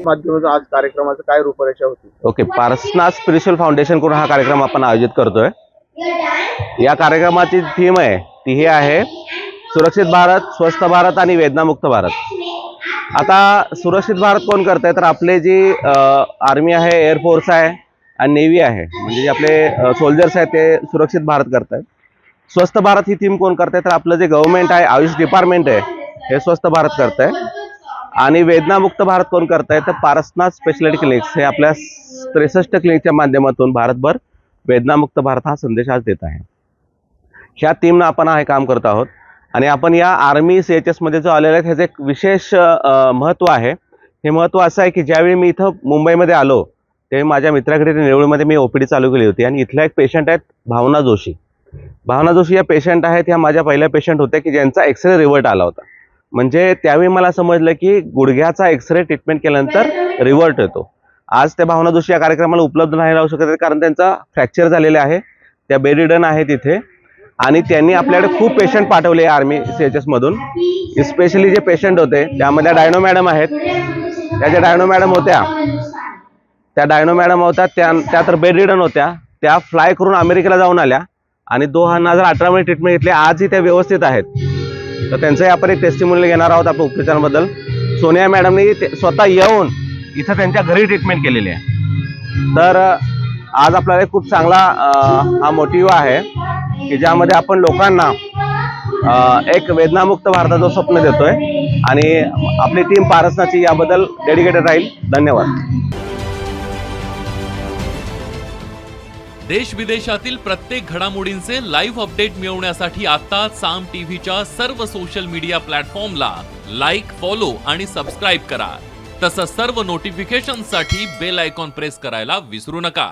माध्यमातून आज कार्यक्रमाचं काय रूपरेषा होती? ओके, पारसनाथ स्पिरिच्युअल फाउंडेशन कडून हा कार्यक्रम आपण आयोजित करतोय. या कार्यक्रमाची थीम आहे ती ही आहे सुरक्षित भारत, स्वस्थ भारत आणि वेदनामुक्त भारत. आता सुरक्षित भारत कोण करतंय तर आपले जी आर्मी आहे, एअरफोर्स आहे आणि नेव्ही आहे, म्हणजे जे आपले सोल्जर्स आहेत ते सुरक्षित भारत करतायत. स्वस्थ भारत ही थीम कोण करताय तर आपलं जे गव्हर्नमेंट आहे, आयुष डिपार्टमेंट आहे, हे स्वस्थ भारत करतंय. आणि वेदनामुक्त भारत कोण करताय तर पारसनाथ स्पेशालिटी क्लिनिक्स हे आपल्या 63 क्लिनिकच्या माध्यमातून भारतभर वेदनामुक्त भारत हा संदेश आज देत आहे. ह्या टीमनं आपण हे काम करत आहोत आणि आपण या आर्मी CHS मध्ये जो आलेला आहे ह्याचं एक विशेष महत्त्व आहे. हे महत्त्व असं आहे की ज्यावेळी मी इथं मुंबईमध्ये आलो तेव्हा माझ्या मित्राकडे नेवळीमध्ये मी OPD चालू केली होती आणि इथल्या एक पेशंट आहेत भावना जोशी. भावना जोशी या पेशंट आहेत, ह्या माझ्या पहिल्या पेशंट होत्या की ज्यांचा एक्सरे रिव्हर्ट आला होता. म्हणजे त्यावेळी मला समजलं की गुडघ्याचा एक्सरे ट्रीटमेंट केल्यानंतर रिव्हर्ट येतो. आज त्या भावना जोशी या कार्यक्रमाला उपलब्ध नाही राहू शकत कारण त्यांचा फ्रॅक्चर झालेला आहे, त्या बेडरिडन आहे तिथे. आणि त्यांनी आपल्याकडे खूप पेशंट पाठवले आर्मी CHS मधून. स्पेशली जे पेशंट होते त्यामध्ये डायनो मॅडम आहेत, त्या ज्या डायनो मॅडम होत्या त्या तर बेडरिडन होत्या. त्या फ्लाय करून अमेरिकेला जाऊन आल्या आणि 2018 मध्ये ट्रीटमेंट घेतली. आजही त्या व्यवस्थित आहेत. तर त्यांचंही आपण एक टेस्टिमोनियल घेणार आहोत आपल्या उपचारांबद्दल. सोनिया मॅडमनी स्वतः येऊन इथं त्यांच्या घरी ट्रीटमेंट केलेली आहे. तर आज आपल्याला खूप चांगला हा मोटिव्ह आहे की ज्यामध्ये आपण लोकांना एक वेदनामुक्त भारताचं स्वप्न देतोय आणि आपली टीम पारसनाथची याबद्दल डेडिकेटेड राहील. धन्यवाद. देश विदेशातील प्रत्येक घडामोडींचे लाईव्ह अपडेट मिळवण्यासाठी आता साम टीव्हीच्या सर्व सोशल मीडिया प्लॅटफॉर्मला लाईक, फॉलो आणि सबस्क्राईब करा. तसंच सर्व नोटिफिकेशनसाठी बेल आयकॉन प्रेस करायला विसरू नका.